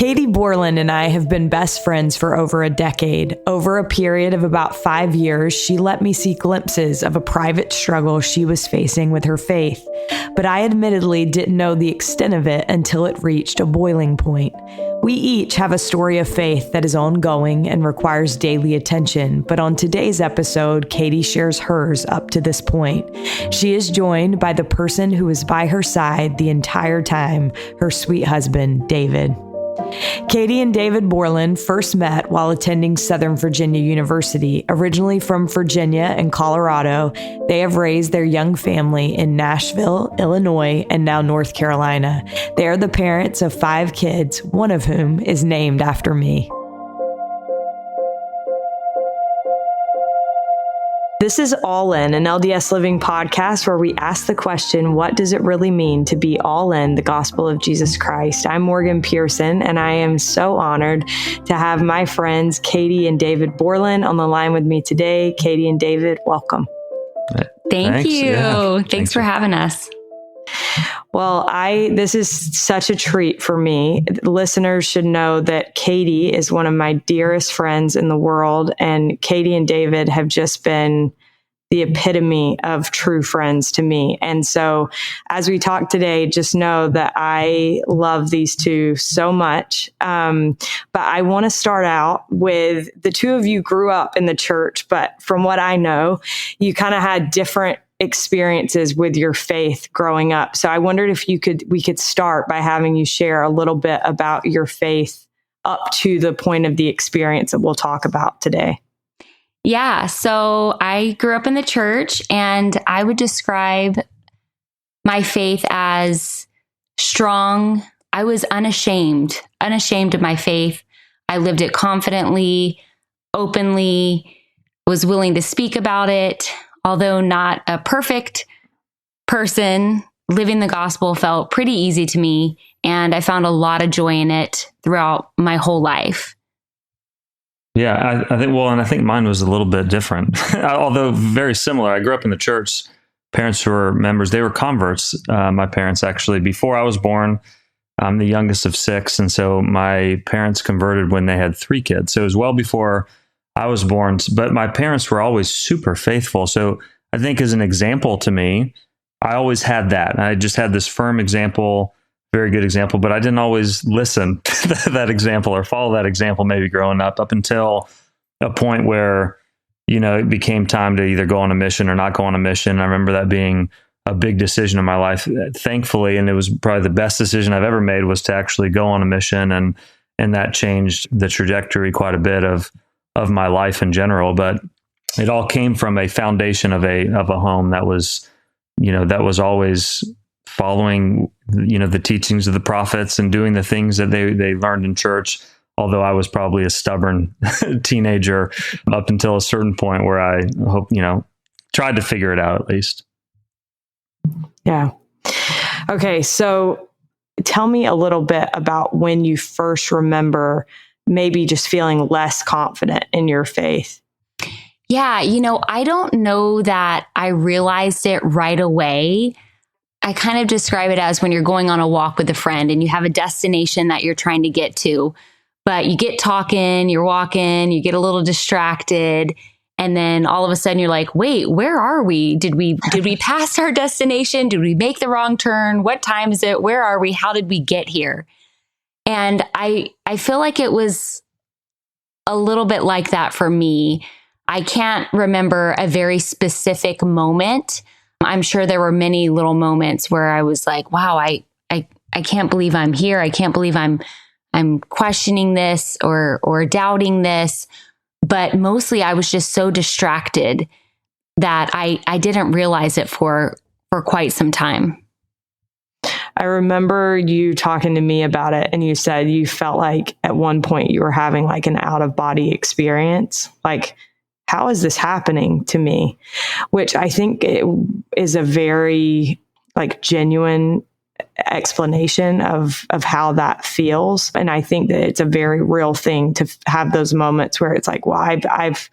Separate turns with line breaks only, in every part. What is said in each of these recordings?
Catie Borland and I have been best friends for over a decade. Over a period of about 5 years, she let me see glimpses of a private struggle she was facing with her faith. But I admittedly didn't know the extent of it until it reached a boiling point. We each have a story of faith that is ongoing and requires daily attention, but on today's episode, Catie shares hers up to this point. She is joined by the person who was by her side the entire time, her sweet husband, David. Catie and David Borland first met while attending Southern Virginia University. Originally from Virginia and Colorado, they have raised their young family in Nashville, Illinois, and now North Carolina. They are the parents of 5 kids, one of whom is named after me. This is All In, an LDS Living podcast where we ask the question, what does it really mean to be all in the gospel of Jesus Christ? I'm Morgan Pearson, and I am so honored to have my friends Catie and David Borland on the line with me today. Catie and David, welcome.
Thanks. You. Yeah. Thanks for having us.
Well, this is such a treat for me. Listeners should know that Catie is one of my dearest friends in the world, and Catie and David have just been the epitome of true friends to me. And so as we talk today, just know that I love these two so much. But I want to start out with the two of you grew up in the church, but from what I know, you kind of had different experiences with your faith growing up. So I wondered if we could start by having you share a little bit about your faith up to the point of the experience that we'll talk about today.
Yeah. So I grew up in the church, and I would describe my faith as strong. I was unashamed of my faith. I lived it confidently, openly, was willing to speak about it. Although not a perfect person, living the gospel felt pretty easy to me, and I found a lot of joy in it throughout my whole life.
Yeah, I think mine was a little bit different, although very similar. I grew up in the church. Parents who were members, they were converts. My parents actually, before I was born, I'm the youngest of 6, and so my parents converted when they had 3 kids. So it was well before I was born, but my parents were always super faithful. So I think as an example to me, I always had that. I just had this firm example, very good example, but I didn't always listen to that example or follow that example maybe growing up until a point where, it became time to either go on a mission or not go on a mission. I remember that being a big decision in my life, thankfully, and it was probably the best decision I've ever made was to actually go on a mission, and that changed the trajectory quite a bit of my life in general. But it all came from a foundation of a home that was always following, the teachings of the prophets and doing the things that they learned in church. Although I was probably a stubborn teenager up until a certain point where I hope, tried to figure it out at least.
Yeah. Okay. So tell me a little bit about when you first remember maybe just feeling less confident in your faith.
Yeah, I don't know that I realized it right away. I kind of describe it as when you're going on a walk with a friend and you have a destination that you're trying to get to, but you get talking, you're walking, you get a little distracted, and then all of a sudden you're like, wait, where are we? Did we pass our destination? Did we make the wrong turn? What time is it? Where are we? How did we get here? And I feel like it was a little bit like that for me. I can't remember a very specific moment. I'm sure there were many little moments where I was like, wow, I can't believe I'm here. I can't believe I'm questioning this or doubting this. But mostly I was just so distracted that I didn't realize it for quite some time.
I remember you talking to me about it, and you said you felt like at one point you were having like an out-of-body experience. Like, how is this happening to me? Which I think it is a very genuine explanation of how that feels. And I think that it's a very real thing to have those moments where it's like, well, I've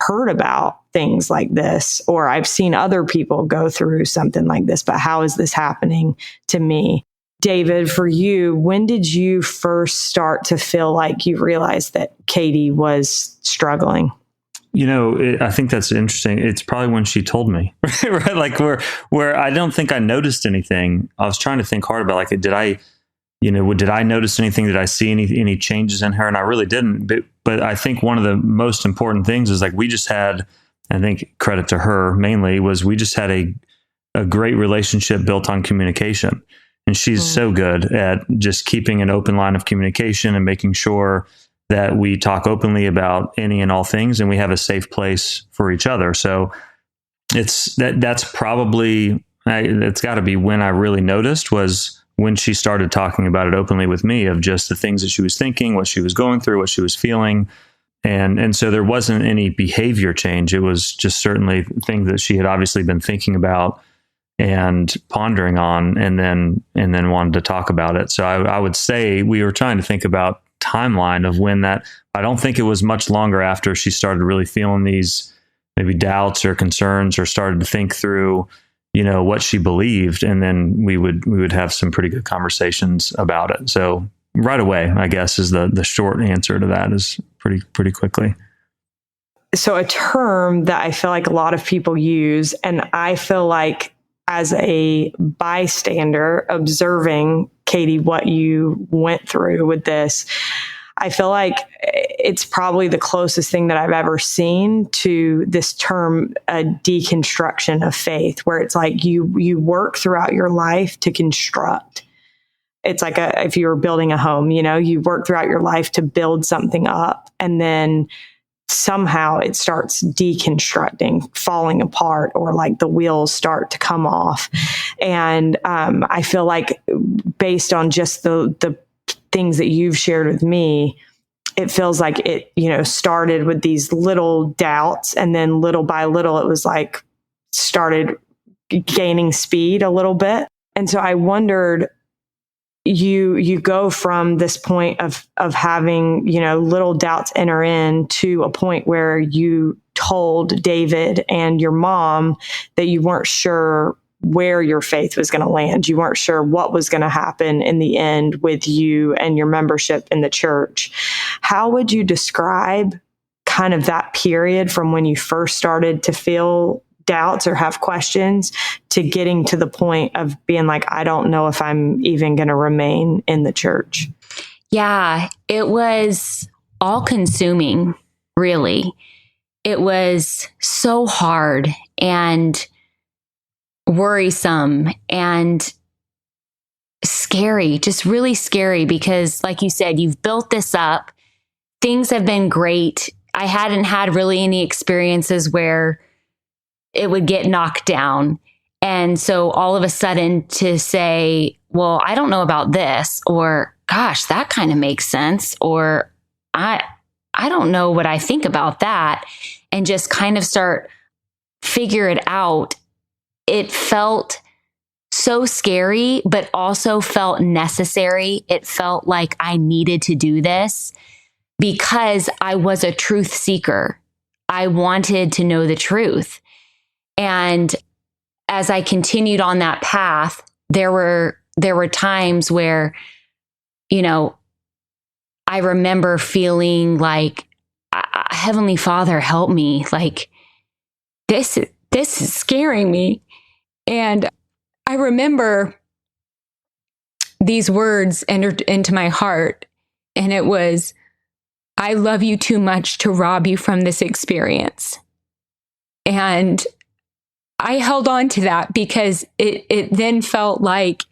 heard about things like this, or I've seen other people go through something like this, but how is this happening to me? David, for you, when did you first start to feel like you realized that Catie was struggling?
I think that's interesting. It's probably when she told me, right? Like where I don't think I noticed anything. I was trying to think hard about, like, did I notice anything? Did I see any changes in her? And I really didn't. But I think one of the most important things is, like, we just had, I think credit to her mainly, was we just had a great relationship built on communication. And she's so good at just keeping an open line of communication and making sure that we talk openly about any and all things, and we have a safe place for each other. So that's probably, it's got to be when I really noticed, was when she started talking about it openly with me, of just the things that she was thinking, what she was going through, what she was feeling. And so there wasn't any behavior change. It was just certainly things that she had obviously been thinking about and pondering on, and then wanted to talk about it. So I would say we were trying to think about timeline of when that. I don't think it was much longer after she started really feeling these maybe doubts or concerns, or started to think through, what she believed. And then we would have some pretty good conversations about it. So right away, I guess, is the short answer to that, is pretty quickly.
So a term that I feel like a lot of people use, and I feel like as a bystander observing, Catie, what you went through with this, I feel like it's probably the closest thing that I've ever seen to this term, a deconstruction of faith, where it's like you work throughout your life to construct. It's like if you were building a home, you work throughout your life to build something up, and then somehow it starts deconstructing, falling apart, or like the wheels start to come off. And I feel like, based on just the things that you've shared with me, it feels like it, started with these little doubts, and then little by little, it was like started gaining speed a little bit. And so I wondered, you go from this point of having, little doubts enter in, to a point where you told David and your mom that you weren't sure where your faith was going to land. You weren't sure what was going to happen in the end with you and your membership in the church. How would you describe kind of that period from when you first started to feel doubts or have questions, to getting to the point of being like, I don't know if I'm even going to remain in the church?
Yeah, it was all consuming, really. It was so hard and worrisome and scary, just really scary, because, like you said, you've built this up. Things have been great. I hadn't had really any experiences where it would get knocked down. And so all of a sudden to say, well, I don't know about this, or gosh, that kind of makes sense, or I don't know what I think about that, and just kind of start figure it out. It felt so scary, but also felt necessary. It felt like I needed to do this because I was a truth seeker. I wanted to know the truth. And as I continued on that path, there were times where, I remember feeling like, Heavenly Father, help me. Like, this is scaring me. And I remember these words entered into my heart, and it was, I love you too much to rob you from this experience. And I held on to that because it then felt like,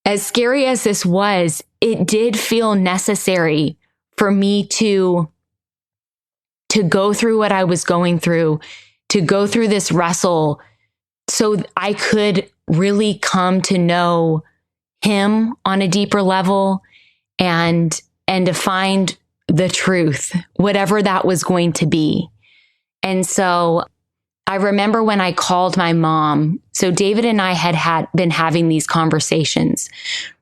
as scary as this was, it did feel necessary for me to go through what I was going through, to go through this wrestle, so I could really come to know him on a deeper level, and to find the truth, whatever that was going to be. And so I remember when I called my mom. So David and I had been having these conversations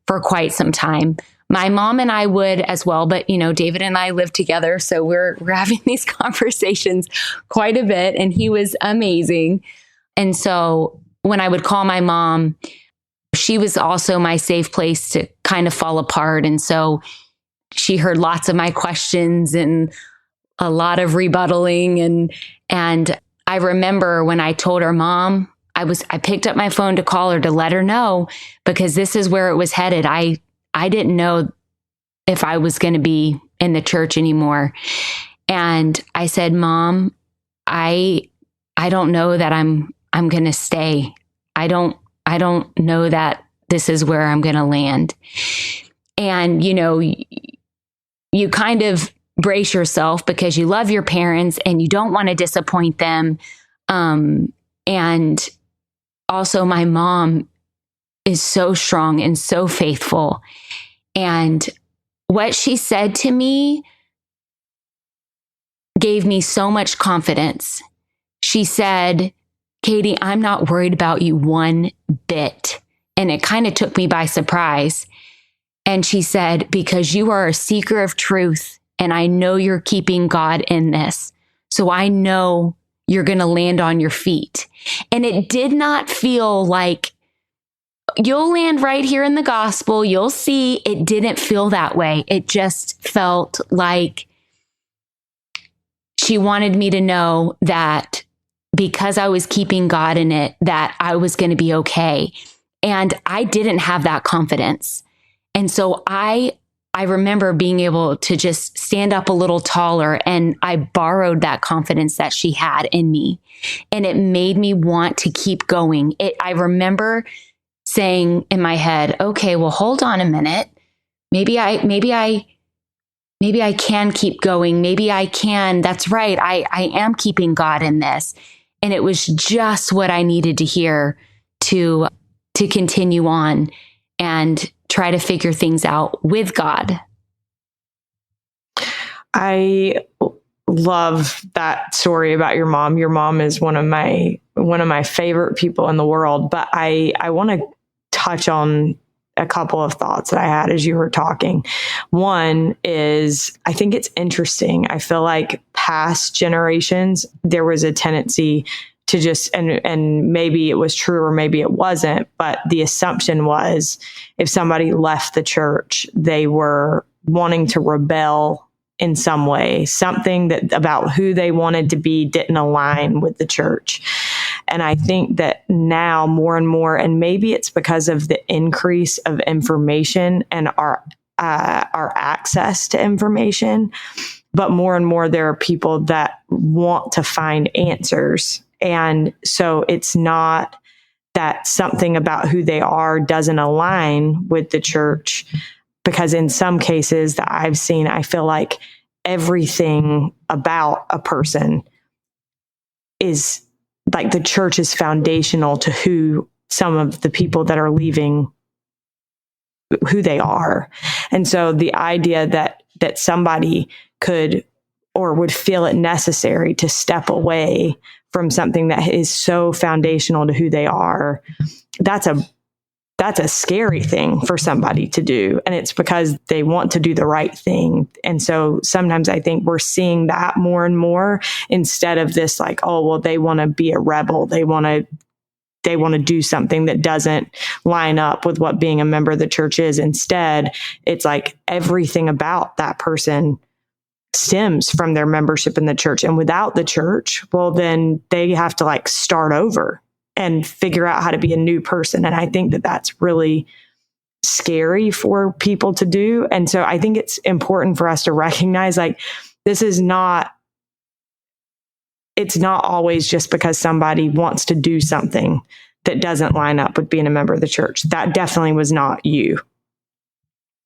for quite some time. My mom and I would as well, but David and I live together, so we're having these conversations quite a bit, and he was amazing. And so when I would call my mom, she was also my safe place to kind of fall apart. And so she heard lots of my questions and a lot of rebuttaling. And I remember when I told her, Mom, I picked up my phone to call her to let her know, because this is where it was headed. I didn't know if I was going to be in the church anymore. And I said, Mom, I don't know that I'm going to stay. I don't know that this is where I'm going to land. And, you kind of brace yourself because you love your parents and you don't want to disappoint them. And also my mom is so strong and so faithful. And what she said to me gave me so much confidence. She said, Catie, I'm not worried about you one bit. And it kind of took me by surprise. And she said, because you are a seeker of truth, and I know you're keeping God in this. So I know you're going to land on your feet. And it did not feel like you'll land right here in the gospel. You'll see. It didn't feel that way. It just felt like she wanted me to know that because I was keeping God in it, that I was going to be okay. And I didn't have that confidence. And so I remember being able to just stand up a little taller, and I borrowed that confidence that she had in me. And it made me want to keep going. I remember saying in my head, okay, well, hold on a minute. Maybe I can keep going. Maybe I can. That's right. I am keeping God in this. And it was just what I needed to hear to continue on and try to figure things out with God.
I love that story about your mom. Your mom is one of my favorite people in the world, but I want to touch on a couple of thoughts that I had as you were talking. One is, I think it's interesting. I feel like past generations, there was a tendency to just, and maybe it was true or maybe it wasn't, but the assumption was if somebody left the church, they were wanting to rebel in some way, something that about who they wanted to be didn't align with the church. And I think that now more and more, and maybe it's because of the increase of information and our access to information, but more and more there are people that want to find answers. And so it's not that something about who they are doesn't align with the church, because in some cases that I've seen, I feel like everything about a person is like the church is foundational to who some of the people that are leaving, who they are. And so the idea that somebody could or would feel it necessary to step away from something that is so foundational to who they are, that's a scary thing for somebody to do. And it's because they want to do the right thing. And so sometimes I think we're seeing that more and more, instead of this like, oh, well, they want to be a rebel. They want to do something that doesn't line up with what being a member of the church is. Instead, it's like everything about that person stems from their membership in the church. And without the church, well, then they have to like start over and figure out how to be a new person. And I think that that's really scary for people to do. And so I think it's important for us to recognize, like, this is not, it's not always just because somebody wants to do something that doesn't line up with being a member of the church. That definitely was not you.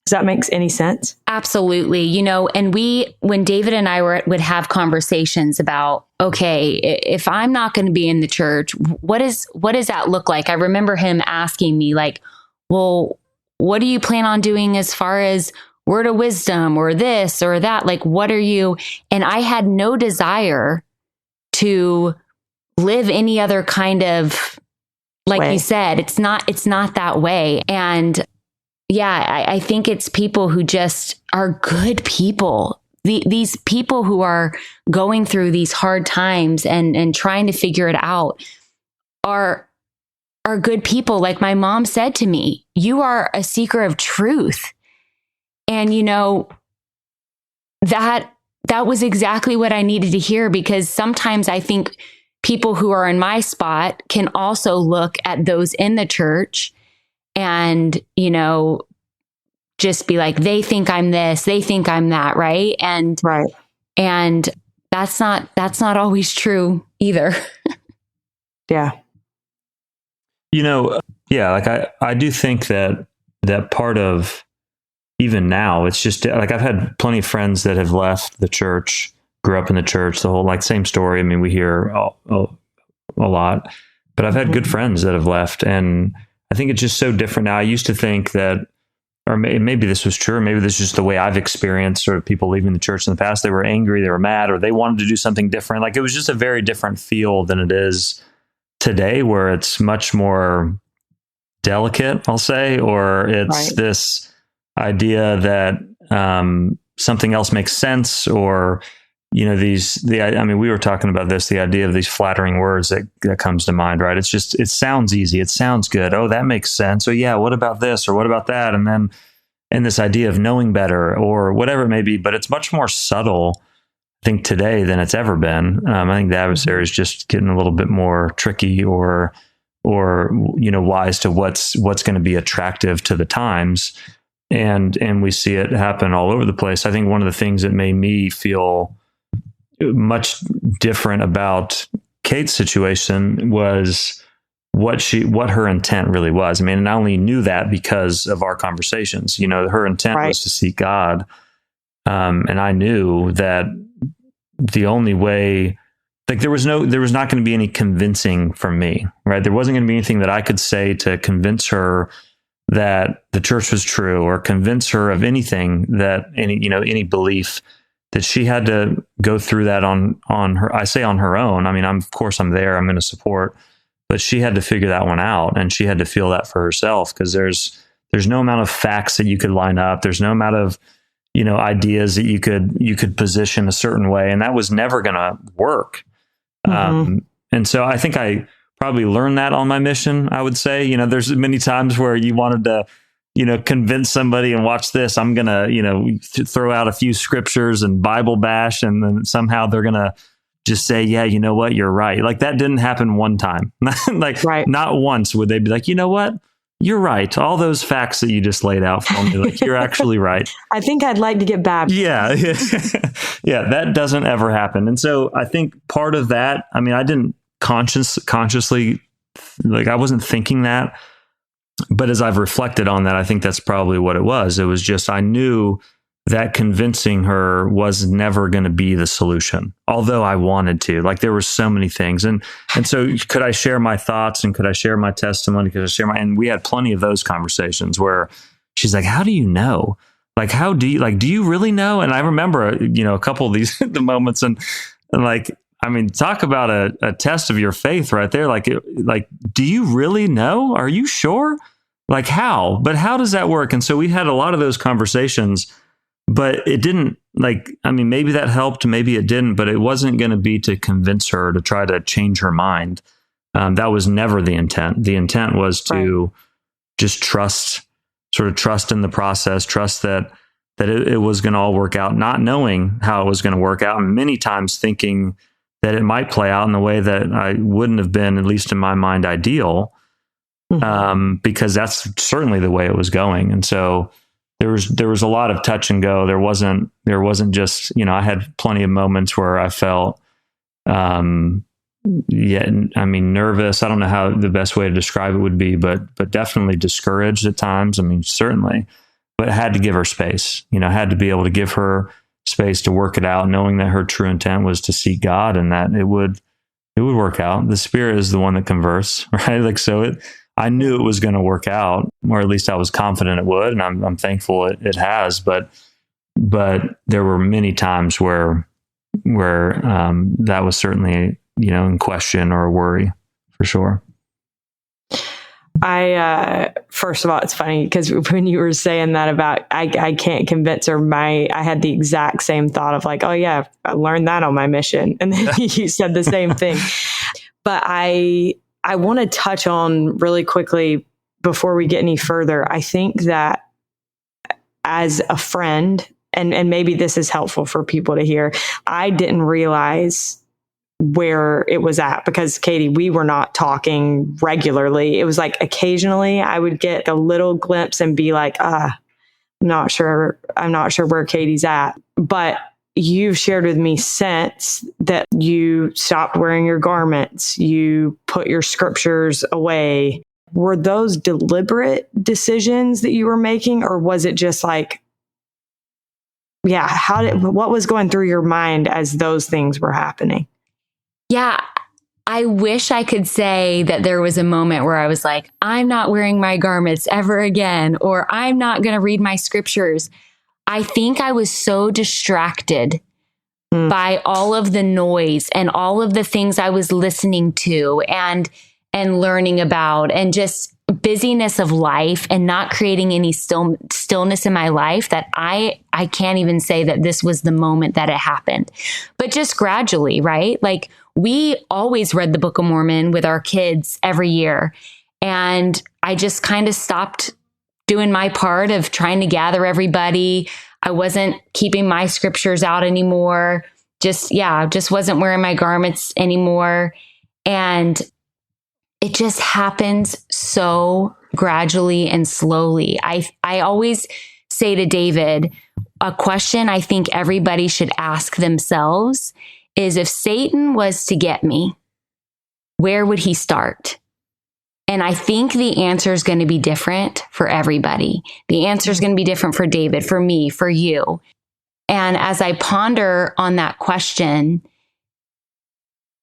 Does that make any sense?
Absolutely. And when David and I would have conversations about, okay, if I'm not going to be in the church, what does that look like? I remember him asking me like, well, what do you plan on doing as far as word of wisdom or this or that? Like, what are you? And I had no desire to live any other kind of, like you said, it's not that way. And yeah, I think it's people who just are good people. These people who are going through these hard times and trying to figure it out are are good people. Like my mom said to me, you are a seeker of truth. And, that was exactly what I needed to hear, because sometimes I think people who are in my spot can also look at those in the church and, just be like, they think I'm this, they think I'm that. Right. And that's not always true either.
Yeah.
Like I do think that part of, even now, it's just like I've had plenty of friends that have left the church, grew up in the church, the whole like same story. I mean, we hear a lot, but I've had good friends that have left. And I think it's just so different now. I used to think that, or maybe this was true, or maybe this is just the way I've experienced sort of people leaving the church in the past. They were angry, they were mad, or they wanted to do something different. Like it was just a very different feel than it is today, where it's much more delicate, I'll say, or it's this idea that something else makes sense, or we were talking about this, the idea of these flattering words that comes to mind, right? It's just, it sounds easy, it sounds good. Oh, that makes sense. Oh yeah, what about this, or what about that? And this idea of knowing better, or whatever it may be, but it's much more subtle, I think, today than it's ever been. I think the adversary is just getting a little bit more tricky, or wise to what's going to be attractive to the times. And we see it happen all over the place. I think one of the things that made me feel much different about Kate's situation was what her intent really was. I mean, and I only knew that because of our conversations. Her intent was to seek God. And I knew that the only way, like there was not going to be any convincing from me, right? There wasn't going to be anything that I could say to convince her that the church was true, or convince her of anything, that any belief, that she had to go through that on her. I say on her own. I mean, of course I'm there, I'm going to support, but she had to figure that one out, and she had to feel that for herself, because there's no amount of facts that you could line up. There's no amount of, ideas that you could position a certain way, and that was never going to work. And so I think I probably learned that on my mission, I would say. There's many times where you wanted to, convince somebody, and watch this, I'm going to, throw out a few scriptures and Bible bash, and then somehow they're going to just say, yeah, you know what, you're right. Like that didn't happen one time. Not once would they be like, you know what, you're right. All those facts that you just laid out for me, like you're actually right.
I think I'd like to get baptized.
Yeah. Yeah. That doesn't ever happen. And so I think part of that, I mean, I didn't consciously, like I wasn't thinking that, but as I've reflected on that, I think that's probably what it was. It was just, I knew that convincing her was never going to be the solution, although I wanted to. Like there were so many things. And so could I share my thoughts, and could I share my testimony? And we had plenty of those conversations where she's like, how do you know? Like, do you really know? And I remember, a couple of these, the moments, and like, I mean, talk about a test of your faith right there. Like, do you really know? Are you sure? Like how? But how does that work? And so we had a lot of those conversations, but it didn't, maybe that helped, maybe it didn't, but it wasn't going to be to convince her, to try to change her mind. That was never the intent. The intent was to just trust in the process, trust that it was going to all work out, not knowing how it was going to work out, and many times thinking that it might play out in a way that I wouldn't have been, at least in my mind, ideal, because that's certainly the way it was going. And so there was a lot of touch and go. There wasn't just, I had plenty of moments where I felt, nervous. I don't know how the best way to describe it would be, but definitely discouraged at times. I mean, certainly, but I had to give her space, had to be able to give her space to work it out, knowing that her true intent was to seek God, and that it would work out. The Spirit is the one that converts, right? Like, so I knew it was going to work out, or at least I was confident it would. And I'm thankful it has, but there were many times where that was certainly, in question or a worry, for sure.
First of all, it's funny because when you were saying that about, I can't convince her, I had the exact same thought of like, oh yeah, I learned that on my mission. And then you said the same thing. But I I want to touch on really quickly before we get any further. I think that as a friend, and maybe this is helpful for people to hear, I didn't realize where it was at because, Catie, we were not talking regularly. It was like occasionally I would get a little glimpse and be like, I'm not sure where Catie's at. But you've shared with me since that you stopped wearing your garments, you put your scriptures away. Were those deliberate decisions that you were making, or was it just like, what was going through your mind as those things were happening?
Yeah, I wish I could say that there was a moment where I was like, I'm not wearing my garments ever again, or I'm not going to read my scriptures. I think I was so distracted by all of the noise and all of the things I was listening to and learning about, and just busyness of life and not creating any stillness in my life, that I can't even say that this was the moment that it happened. But just gradually, right? Like, we always read the Book of Mormon with our kids every year. And I just kind of stopped doing my part of trying to gather everybody. I wasn't keeping my scriptures out anymore. Just wasn't wearing my garments anymore. And it just happens so gradually and slowly. I always say to David, a question I think everybody should ask themselves is, if Satan was to get me, where would he start? And I think the answer is going to be different for everybody. The answer is going to be different for David, for me, for you. And as I ponder on that question,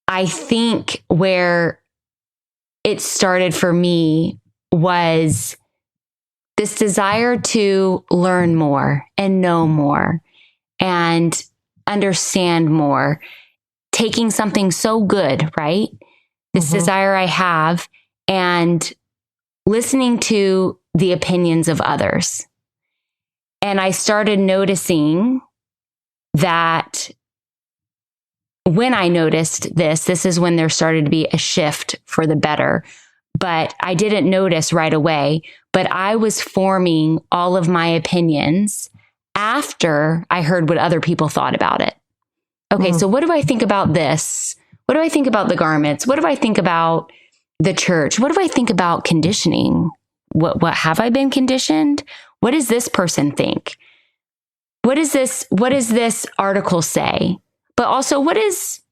I think where it started for me was this desire to learn more and know more and understand more, taking something so good, right? This desire I have, and listening to the opinions of others. And I started noticing that when I noticed this is when there started to be a shift for the better. But I didn't notice right away, but I was forming all of my opinions after I heard what other people thought about it. Okay, so what do I think about this? What do I think about the garments? What do I think about the church? What do I think about conditioning? What have I been conditioned? What does this person think? What does this article say? But also, what does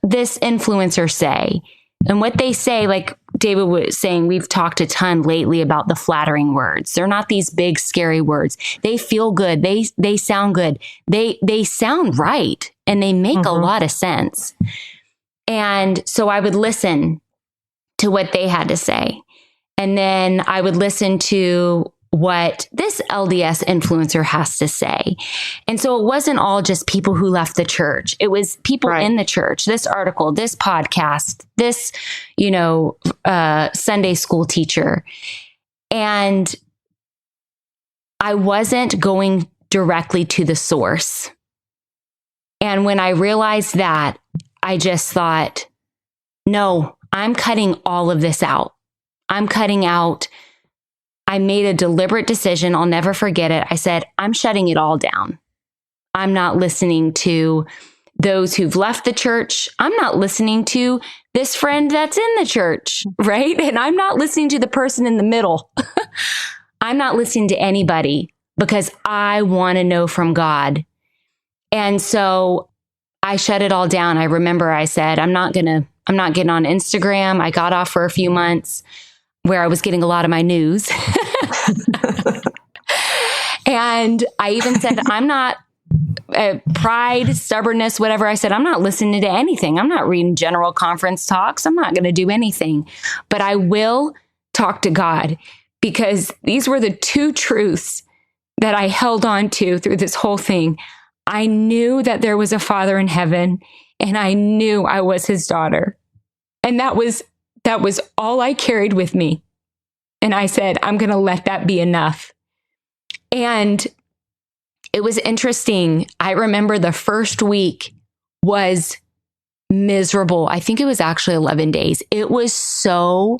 this influencer say? And what they say, like David was saying, we've talked a ton lately about the flattering words. They're not these big, scary words. They feel good. They sound good. They sound right. And they make a lot of sense. And so I would listen to what they had to say. And then I would listen to what this LDS influencer has to say. And so it wasn't all just people who left the church. It was people in the church, this article, this podcast, this, Sunday school teacher. And I wasn't going directly to the source. And when I realized that, I just thought, no, I'm cutting all of this out. I made a deliberate decision. I'll never forget it. I said, I'm shutting it all down. I'm not listening to those who've left the church. I'm not listening to this friend that's in the church, right? And I'm not listening to the person in the middle. I'm not listening to anybody because I want to know from God. And so I shut it all down. I remember I said, I'm not getting on Instagram. I got off for a few months where I was getting a lot of my news. And I even said, I'm not pride, stubbornness, whatever. I said, I'm not listening to anything. I'm not reading general conference talks. I'm not going to do anything, but I will talk to God, because these were the two truths that I held on to through this whole thing. I knew that there was a Father in heaven, and I knew I was his daughter. And that was all I carried with me. And I said, I'm going to let that be enough. And it was interesting. I remember the first week was miserable. I think it was actually 11 days. It was so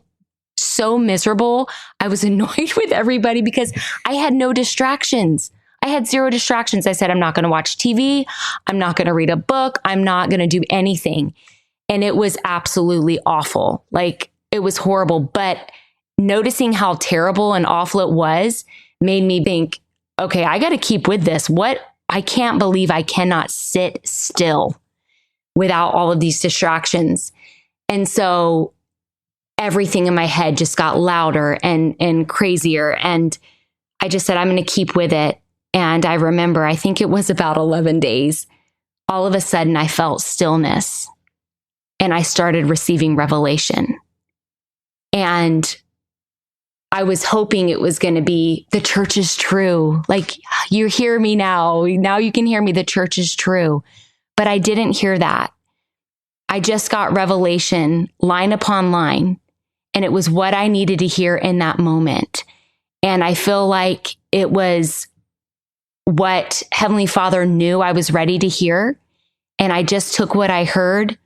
miserable. I was annoyed with everybody because I had no distractions. I had zero distractions. I said, I'm not going to watch TV. I'm not going to read a book. I'm not going to do anything. And it was absolutely awful. Like, it was horrible. But noticing how terrible and awful it was made me think, okay, I got to keep with this. I can't believe I cannot sit still without all of these distractions. And so everything in my head just got louder and crazier. And I just said, I'm going to keep with it. And I remember, I think it was about 11 days, all of a sudden I felt stillness and I started receiving revelation. And I was hoping it was going to be, the church is true. Like, you hear me now. Now you can hear me. The church is true. But I didn't hear that. I just got revelation line upon line. And it was what I needed to hear in that moment. And I feel like it was what Heavenly Father knew I was ready to hear. And I just took what I heard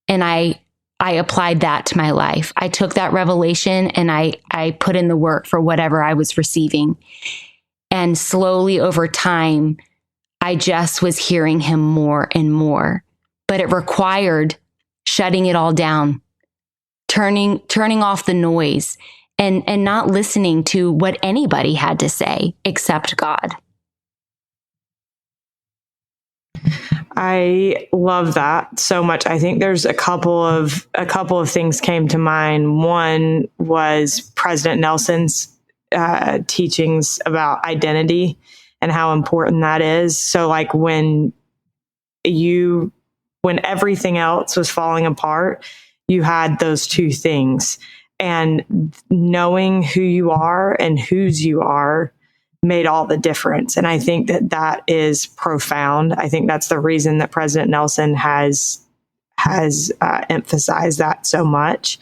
and I applied that to my life. I took that revelation and I put in the work for whatever I was receiving. And slowly over time, I just was hearing him more and more. But it required shutting it all down, turning off the noise and not listening to what anybody had to say except God.
I love that so much. I think there's a couple of things came to mind. One was President Nelson's teachings about identity and how important that is. So like when everything else was falling apart, you had those two things, and knowing who you are and whose you are made all the difference. And I think that is profound. I think that's the reason that President Nelson has emphasized that so much.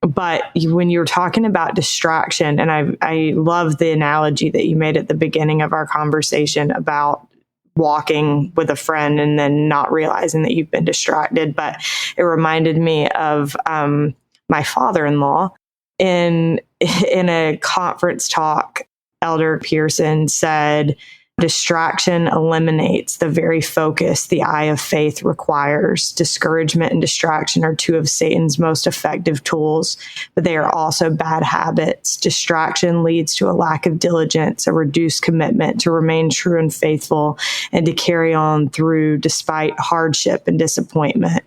But when you're talking about distraction, and I love the analogy that you made at the beginning of our conversation about walking with a friend and then not realizing that you've been distracted. But it reminded me of my father-in-law in a conference talk. Elder Pearson said, distraction eliminates the very focus the eye of faith requires. Discouragement and distraction are two of Satan's most effective tools, but they are also bad habits. Distraction leads to a lack of diligence, a reduced commitment to remain true and faithful, and to carry on through despite hardship and disappointment.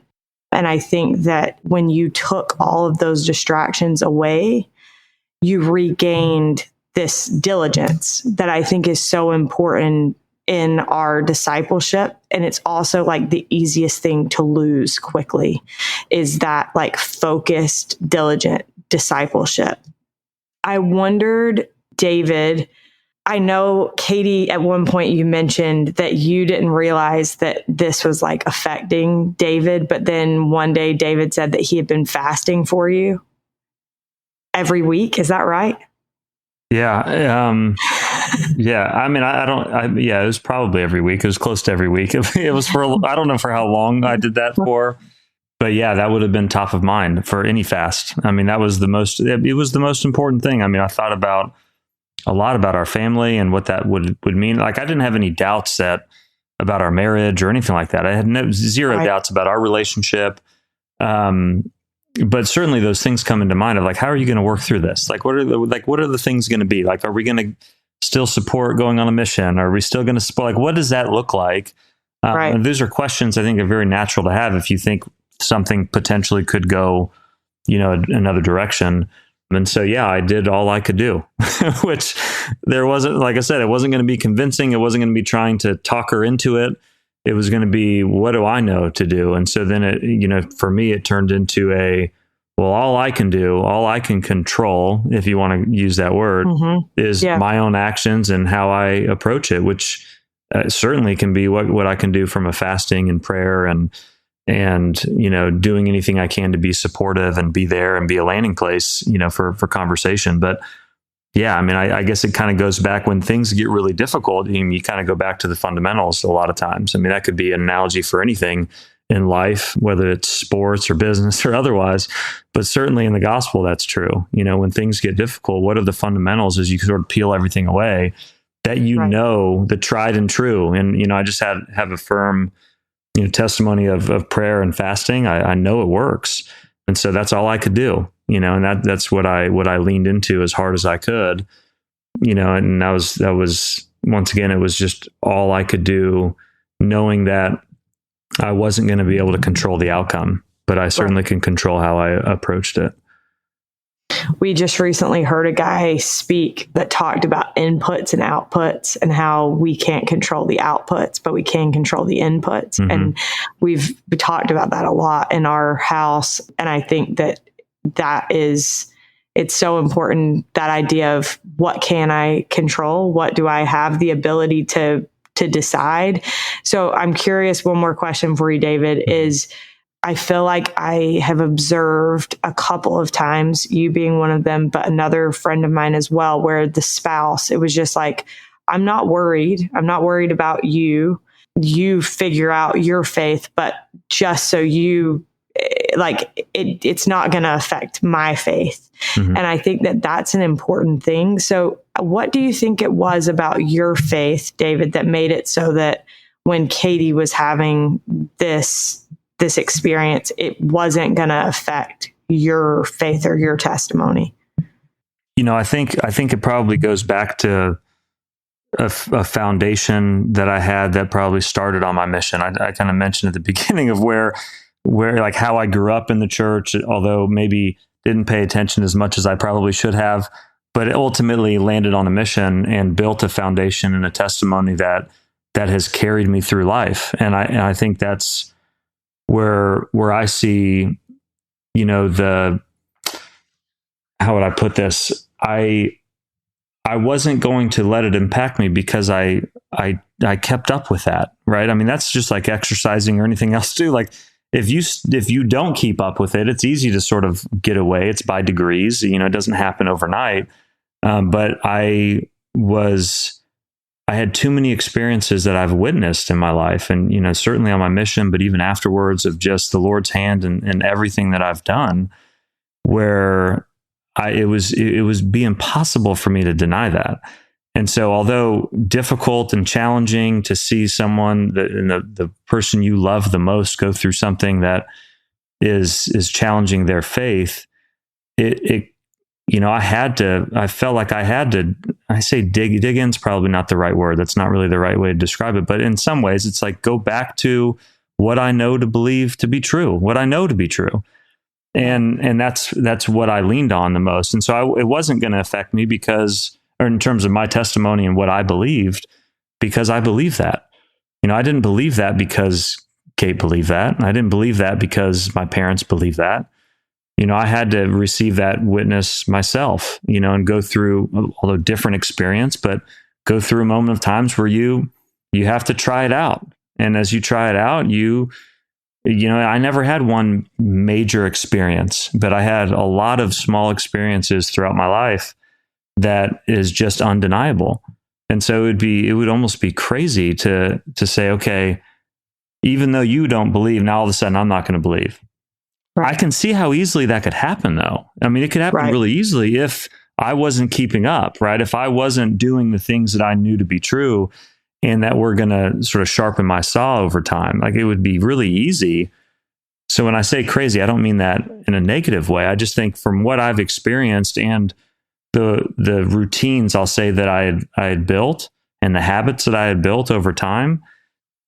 And I think that when you took all of those distractions away, you regained this diligence that I think is so important in our discipleship. And it's also like the easiest thing to lose quickly is that like focused, diligent discipleship. I wondered, David, I know Catie, at one point you mentioned that you didn't realize that this was like affecting David, but then one day David said that he had been fasting for you every week. Is that right?
Yeah. Yeah. I mean, it was probably every week. It was close to every week. It was I don't know for how long I did that for, but yeah, that would have been top of mind for any fast. I mean, it was the most important thing. I mean, I thought a lot about our family and what that would mean. Like, I didn't have any doubts about our marriage or anything like that. I had zero doubts about our relationship. But certainly those things come into mind of like, how are you going to work through this? Like, what are the things going to be? Like, are we going to still support going on a mission? Are we still going to support? Like, what does that look like? And those are questions I think are very natural to have if you think something potentially could go, another direction. And so, yeah, I did all I could do, which there wasn't, like I said, it wasn't going to be convincing. It wasn't going to be trying to talk her into it. It was going to be, what do I know to do? And so then for me, it turned into all I can do, all I can control, if you want to use that word, is my own actions and how I approach it, which certainly can be what I can do from a fasting and prayer and doing anything I can to be supportive and be there and be a landing place, for conversation. But yeah, I mean, I guess it kind of goes back when things get really difficult. You kind of go back to the fundamentals a lot of times. I mean, that could be an analogy for anything in life, whether it's sports or business or otherwise, but certainly in the gospel, that's true. When things get difficult, what are the fundamentals as you sort of peel everything away that right. The tried and true. And, I just have a firm, testimony of prayer and fasting. I know it works. And so that's all I could do, and that's what I leaned into as hard as I could, and that was once again, it was just all I could do, knowing that I wasn't going to be able to control the outcome, but I certainly can control how I approached it.
We just recently heard a guy speak that talked about inputs and outputs and how we can't control the outputs, but we can control the inputs. Mm-hmm. And we've talked about that a lot in our house. And I think it's so important, that idea of what can I control? What do I have the ability to decide? So I'm curious, one more question for you, David, is I feel like I have observed a couple of times, you being one of them, but another friend of mine as well, where the spouse, it was just like, I'm not worried. I'm not worried about you. You figure out your faith, but just so you, it's not going to affect my faith. Mm-hmm. And I think that that's an important thing. So what do you think it was about your faith, David, that made it so that when Catie was having this experience, it wasn't going to affect your faith or your testimony?
I think it probably goes back to a foundation that I had that probably started on my mission. I kind of mentioned at the beginning of where like how I grew up in the church, although maybe didn't pay attention as much as I probably should have, but it ultimately landed on a mission and built a foundation and a testimony that has carried me through life. And I think that's where I see, how would I put this? I wasn't going to let it impact me because I kept up with that, right? I mean, that's just like exercising or anything else too. Like if you don't keep up with it, it's easy to sort of get away. It's by degrees, it doesn't happen overnight. But I had too many experiences that I've witnessed in my life, and certainly on my mission, but even afterwards, of just the Lord's hand and everything that I've done, where it would be impossible for me to deny that. And so, although difficult and challenging to see someone the person you love the most go through something that is challenging their faith, I felt like I had to, I say dig in's probably not the right word. That's not really the right way to describe it. But in some ways, it's like, go back to what I know to believe to be true, what I know to be true. And that's what I leaned on the most. And so it wasn't going to affect me or in terms of my testimony and what I believed, because I believed that. I didn't believe that because Kate believed that. I didn't believe that because my parents believed that. I had to receive that witness myself, and go through, although different experience, but go through a moment of times where you have to try it out. And as you try it out, I never had one major experience, but I had a lot of small experiences throughout my life that is just undeniable. And so it would almost be crazy to say, okay, even though you don't believe, now all of a sudden I'm not going to believe. Right. I can see how easily that could happen, though. I mean, it could happen really easily if I wasn't keeping up, right? If I wasn't doing the things that I knew to be true and that were going to sort of sharpen my saw over time, like it would be really easy. So when I say crazy, I don't mean that in a negative way. I just think from what I've experienced and the routines, I'll say, that I had built and the habits that I had built over time,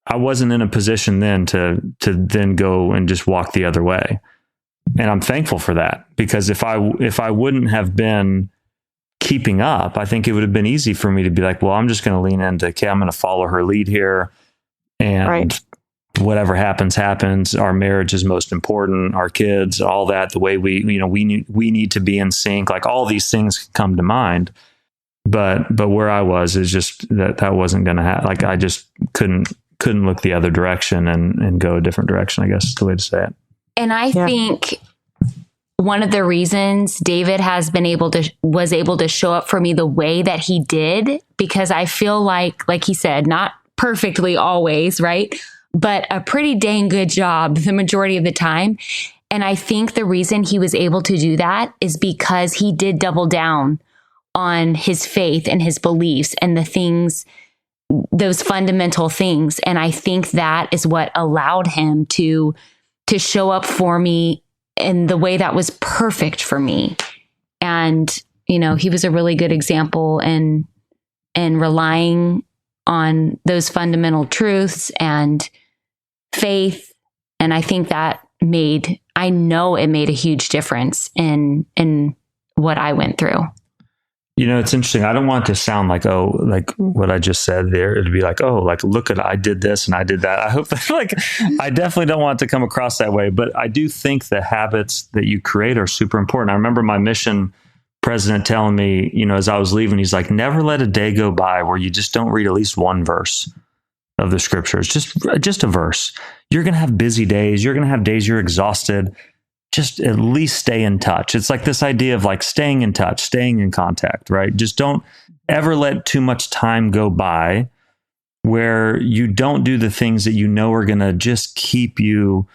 I wasn't in a position then to then go and just walk the other way. And I'm thankful for that, because if I wouldn't have been keeping up, I think it would have been easy for me to be like, well, I'm just going to lean into, okay, I'm going to follow her lead here, and whatever happens. Our marriage is most important, our kids, all that, the way we need to be in sync, like all these things come to mind. But where I was is just that wasn't going to happen. Like I just couldn't look the other direction and go a different direction, I guess is the way to say it.
And I think one of the reasons David was able to show up for me the way that he did, because I feel like he said, not perfectly always, right? but a pretty dang good job the majority of the time. And I think the reason he was able to do that is because he did double down on his faith and his beliefs and the things, those fundamental things. And I think that is what allowed him to show up for me in the way that was perfect for me. And, you know, he was a really good example in relying on those fundamental truths and faith. And I think that I know it made a huge difference in what I went through.
You know, it's interesting. I don't want it to sound like, oh, like what I just said there. It'd be like, oh, like, look at, I did this and I did that. I hope that, like, I definitely don't want it to come across that way, but I do think the habits that you create are super important. I remember my mission president telling me, you know, as I was leaving, he's like, never let a day go by where you just don't read at least one verse of the scriptures, just a verse. You're going to have busy days. You're going to have days you're exhausted. Just at least stay in touch. It's like this idea of like staying in touch, staying in contact, right? Just don't ever let too much time go by where you don't do the things that you know are going to just keep you,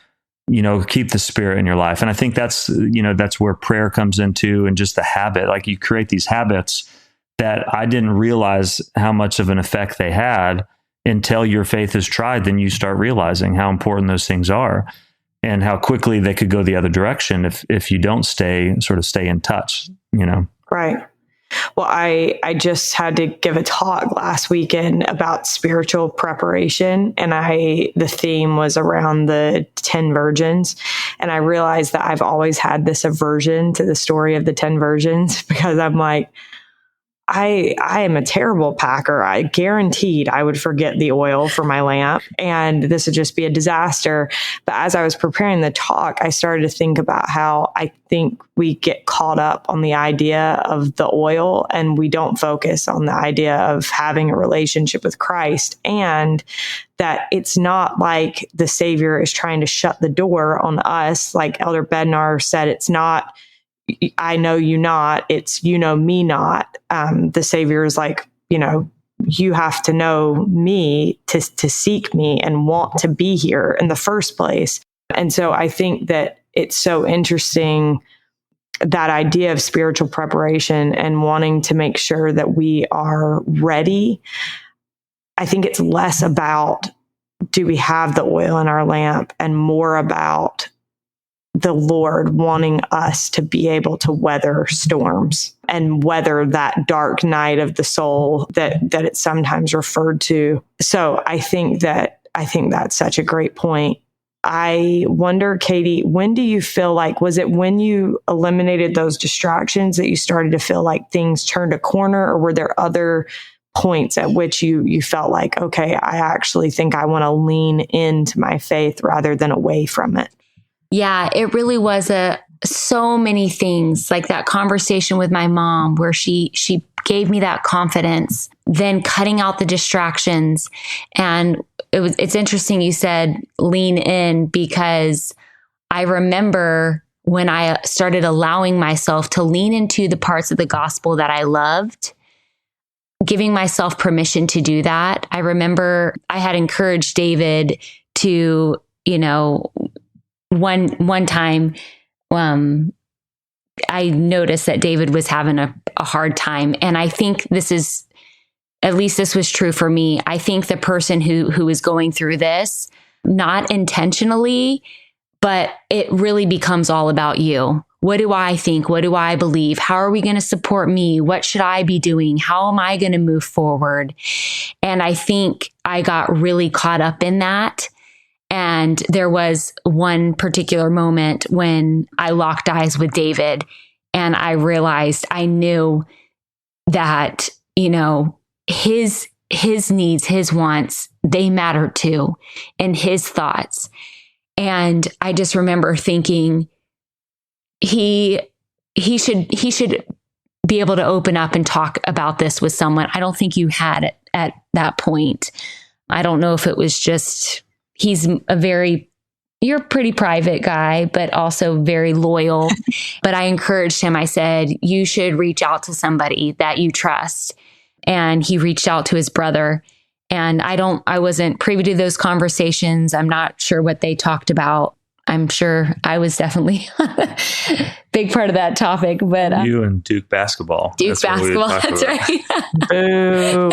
you know, keep the spirit in your life. And I think that's, you know, that's where prayer comes into, and just the habit. Like you create these habits that I didn't realize how much of an effect they had until your faith is tried. Then you start realizing how important those things are, and how quickly they could go the other direction if you don't stay in touch, you know?
Right. Well, I just had to give a talk last weekend about spiritual preparation, and the theme was around the 10 virgins. And I realized that I've always had this aversion to the story of the 10 virgins, because I'm like, I am a terrible packer. I guaranteed I would forget the oil for my lamp, and this would just be a disaster. But as I was preparing the talk, I started to think about how I think we get caught up on the idea of the oil, and we don't focus on the idea of having a relationship with Christ, and that it's not like the Savior is trying to shut the door on us. Like Elder Bednar said, it's not, I know you not, it's you know me not. The Savior is like, you know, you have to know me to seek me and want to be here in the first place. And so I think that it's so interesting, that idea of spiritual preparation and wanting to make sure that we are ready. I think it's less about, do we have the oil in our lamp, and more about the Lord wanting us to be able to weather storms and weather that dark night of the soul that it's sometimes referred to. So I think that's such a great point. I wonder, Catie, when do you feel like, was it when you eliminated those distractions that you started to feel like things turned a corner, or were there other points at which you felt like, okay, I actually think I want to lean into my faith rather than away from it?
Yeah, it really was so many things, like that conversation with my mom where she gave me that confidence, then cutting out the distractions. And it's interesting you said lean in, because I remember when I started allowing myself to lean into the parts of the gospel that I loved, giving myself permission to do that. I remember I had encouraged David to, you know, one time, I noticed that David was having a hard time. And I think at least this was true for me. I think the person who is going through this, not intentionally, but it really becomes all about you. What do I think? What do I believe? How are we going to support me? What should I be doing? How am I going to move forward? And I think I got really caught up in that. And there was one particular moment when I locked eyes with David, and I realized, I knew that, you know, his needs, his wants, they matter too, and his thoughts. And I just remember thinking he should be able to open up and talk about this with someone. I don't think you had it at that point. I don't know if it was just, you're a pretty private guy, but also very loyal. But I encouraged him. I said, you should reach out to somebody that you trust. And he reached out to his brother. And I wasn't privy to those conversations. I'm not sure what they talked about. I'm sure I was definitely a big part of that topic, but
you and Duke basketball.
That's right.
Boo.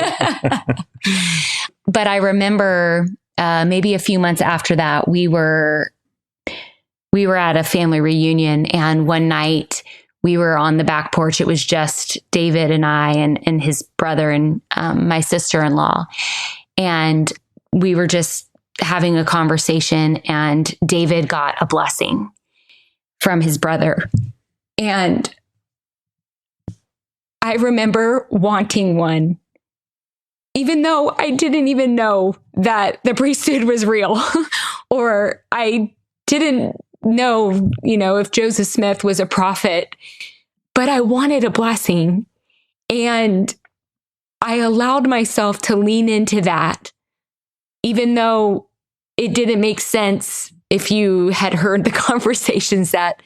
But I remember maybe a few months after that, we were at a family reunion, and one night we were on the back porch. It was just David and I and his brother and my sister-in-law, and we were just having a conversation, and David got a blessing from his brother. And I remember wanting one, even though I didn't even know that the priesthood was real, or I didn't know, if Joseph Smith was a prophet, but I wanted a blessing. And I allowed myself to lean into that, even though it didn't make sense if you had heard the conversations that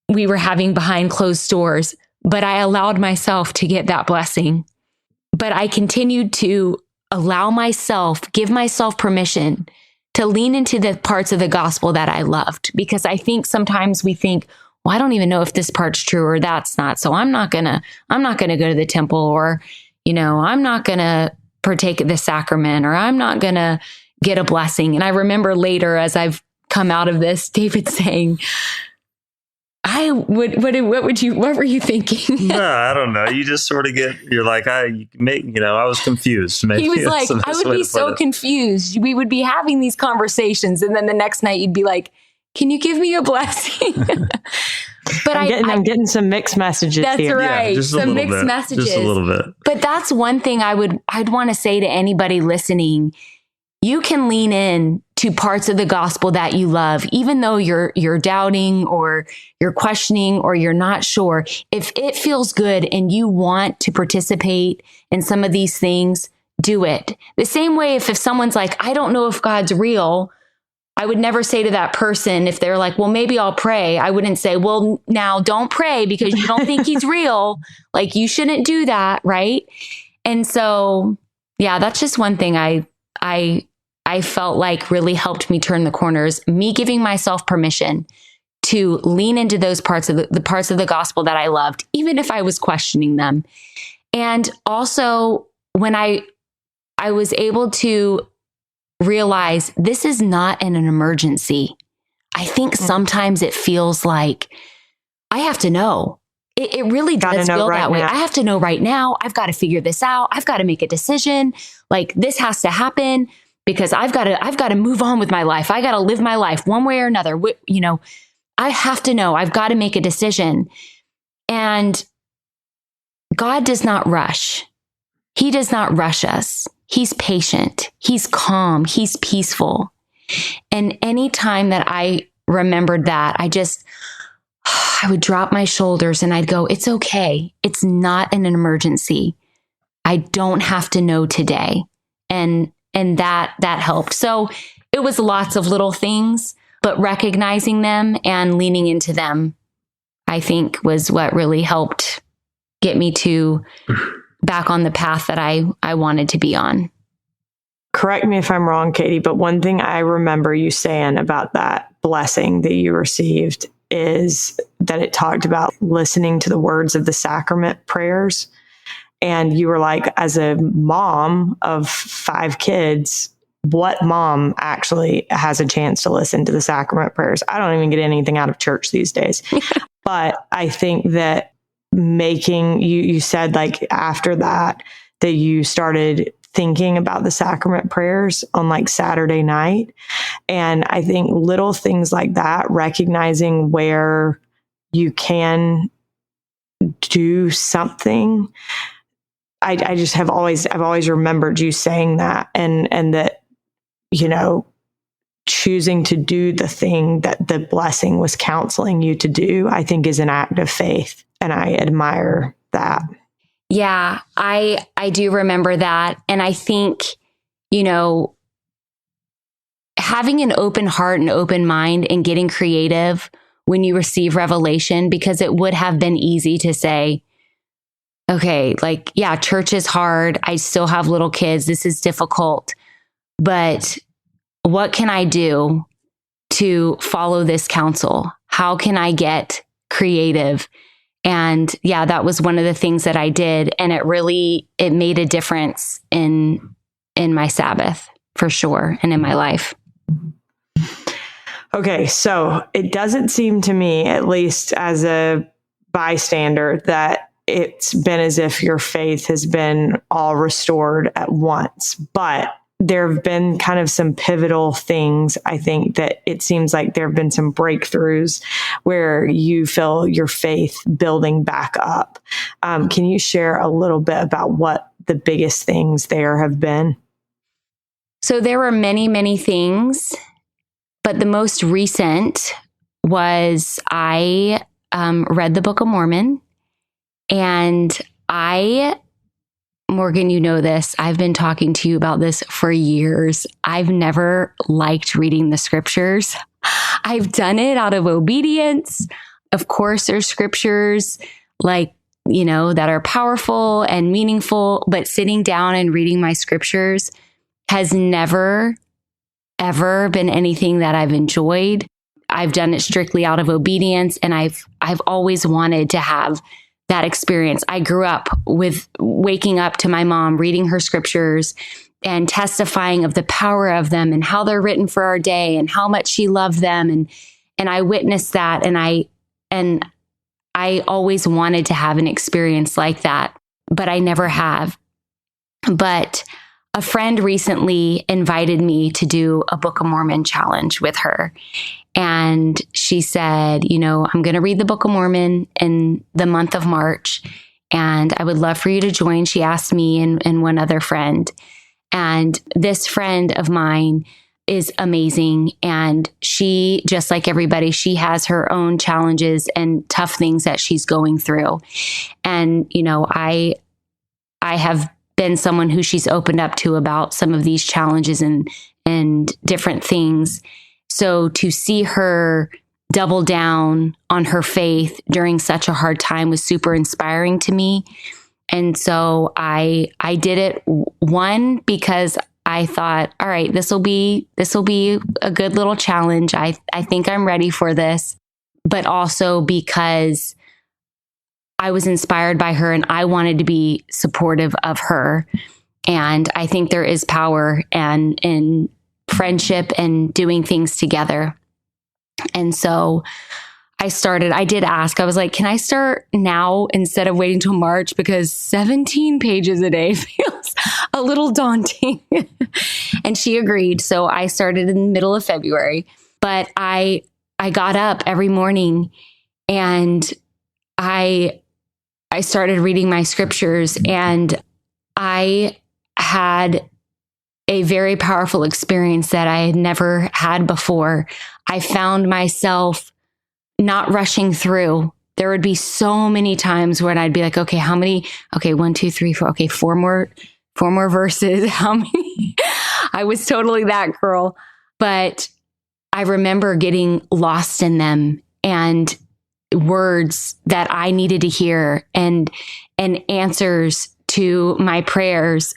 we were having behind closed doors, but I allowed myself to get that blessing. But I continued to give myself permission to lean into the parts of the gospel that I loved, because I think sometimes we think, well, I don't even know if this part's true or that's not. So I'm not gonna go to the temple, or, I'm not gonna partake of the sacrament, or I'm not gonna get a blessing. And I remember later, as I've come out of this, David saying, what were you thinking?
No, I don't know. You just sort of you're like, I was confused. Maybe.
He was like, I would be so confused. We would be having these conversations, and then the next night you'd be like, can you give me a blessing? But
I'm getting some mixed messages.
That's
here.
Right.
Yeah,
some mixed messages.
Just a little bit.
But that's one thing I'd want to say to anybody listening. You can lean in to parts of the gospel that you love, even though you're doubting, or you're questioning, or you're not sure. If it feels good and you want to participate in some of these things, do it. The same way, if someone's like, I don't know if God's real, I would never say to that person, if they're like, well, maybe I'll pray. I wouldn't say, well, now don't pray because you don't think he's real. Like, you shouldn't do that. Right. And so, yeah, that's just one thing I felt like really helped me turn the corners, me giving myself permission to lean into those parts of the parts of the gospel that I loved, even if I was questioning them. And also when I was able to realize this is not an emergency. I think sometimes it feels like I have to know. It really does feel that way. I have to know right now. I've got to figure this out. I've got to make a decision. Like, this has to happen because I've got to move on with my life. I got to live my life one way or another. I have to know. I've got to make a decision. And God does not rush. He does not rush us. He's patient. He's calm. He's peaceful. And any time that I remembered that, I would drop my shoulders and I'd go, it's okay. It's not an emergency. I don't have to know today. And that helped. So it was lots of little things, but recognizing them and leaning into them, I think, was what really helped get me back on the path that I wanted to be on.
Correct me if I'm wrong, Catie, but one thing I remember you saying about that blessing that you received is that it talked about listening to the words of the sacrament prayers. And you were like, as a mom of 5 kids, what mom actually has a chance to listen to the sacrament prayers? I don't even get anything out of church these days. But I think that you said like after that you started thinking about the sacrament prayers on like Saturday night. And I think little things like that, recognizing where you can do something. I've always remembered you saying that and that, choosing to do the thing that the blessing was counseling you to do, I think is an act of faith. And I admire that.
Yeah, I do remember that. And I think, having an open heart and open mind and getting creative when you receive revelation, because it would have been easy to say, okay, like, yeah, church is hard. I still have little kids. This is difficult. But what can I do to follow this counsel? How can I get creative? And yeah, that was one of the things that I did. And it made a difference in my Sabbath for sure. And in my life.
Okay. So it doesn't seem to me, at least as a bystander, that it's been as if your faith has been all restored at once, but there have been kind of some pivotal things. I think that it seems like there have been some breakthroughs where you feel your faith building back up. Can you share a little bit about what the biggest things there have been?
So there were many, many things, but the most recent was I read the Book of Mormon, and Morgan, you know this. I've been talking to you about this for years. I've never liked reading the scriptures. I've done it out of obedience. Of course, there's scriptures like, that are powerful and meaningful, but sitting down and reading my scriptures has never, ever been anything that I've enjoyed. I've done it strictly out of obedience, and I've always wanted to have that experience. I grew up with waking up to my mom, reading her scriptures and testifying of the power of them and how they're written for our day and how much she loved them. And I witnessed that. And I always wanted to have an experience like that, but I never have. But a friend recently invited me to do a Book of Mormon challenge with her. And she said, I'm going to read the Book of Mormon in the month of March, and I would love for you to join. She asked me and one other friend. And this friend of mine is amazing. And she, just like everybody, she has her own challenges and tough things that she's going through. And, I have been someone who she's opened up to about some of these challenges and different things. So to see her double down on her faith during such a hard time was super inspiring to me. And so I did it, one, because I thought, all right, this will be a good little challenge. I think I'm ready for this, but also because I was inspired by her and I wanted to be supportive of her. And I think there is power in friendship and doing things together. And so I did ask, I was like, can I start now instead of waiting till March? Because 17 pages a day feels a little daunting. And she agreed. So I started in the middle of February, but I got up every morning and I started reading my scriptures, and I had a very powerful experience that I had never had before. I found myself not rushing through. There would be so many times when I'd be like, okay, how many? Okay, 1, 2, 3, 4. Okay, four more verses. How many? I was totally that girl. But I remember getting lost in them and words that I needed to hear and answers to my prayers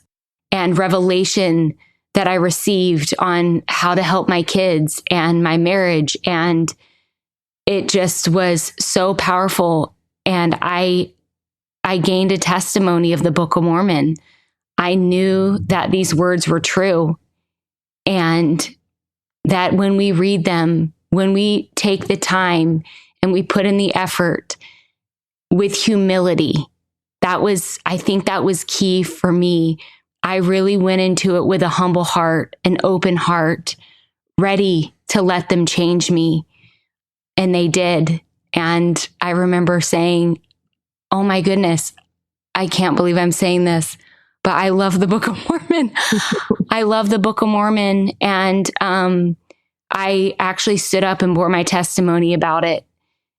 and revelation that I received on how to help my kids and my marriage. And it just was so powerful. And I gained a testimony of the Book of Mormon. I knew that these words were true, and that when we read them, when we take the time and we put in the effort with humility, I think that was key for me. I really went into it with a humble heart, an open heart, ready to let them change me. And they did. And I remember saying, oh my goodness, I can't believe I'm saying this, but I love the Book of Mormon. I love the Book of Mormon. And I actually stood up and bore my testimony about it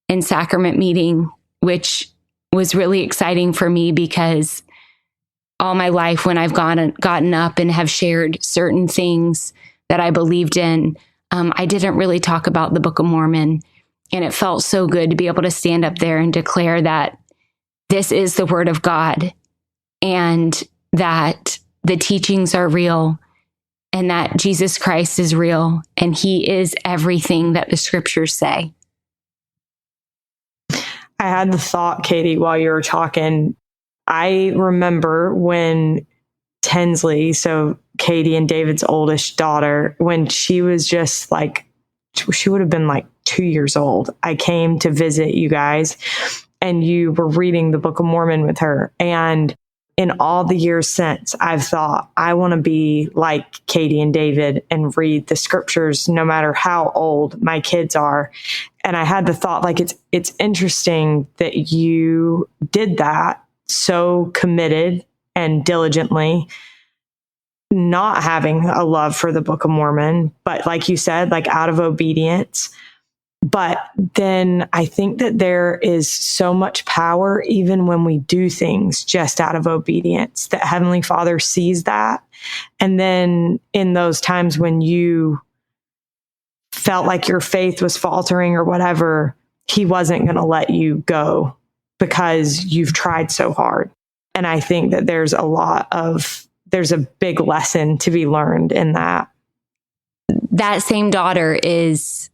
in sacrament meeting, which was really exciting for me, because all my life when I've gotten up and have shared certain things that I believed in, I didn't really talk about the Book of Mormon. And it felt so good to be able to stand up there and declare that this is the word of God, and that the teachings are real, and that Jesus Christ is real, and he is everything that the scriptures say.
I had the thought, Catie, while you were talking. I remember when Tinsley, so Catie and David's oldest daughter, when she was just like, she would have been like 2 years old. I came to visit you guys and you were reading the Book of Mormon with her. And in all the years since, I've thought, I want to be like Catie and David and read the scriptures no matter how old my kids are. And I had the thought, like, it's interesting that you did that so committed and diligently, not having a love for the Book of Mormon, but like you said, like out of obedience. But then I think that there is so much power, even when we do things just out of obedience, that Heavenly Father sees that. And then in those times when you felt like your faith was faltering or whatever, he wasn't going to let you go because you've tried so hard. And I think that there's a big lesson to be learned in that.
That same daughter is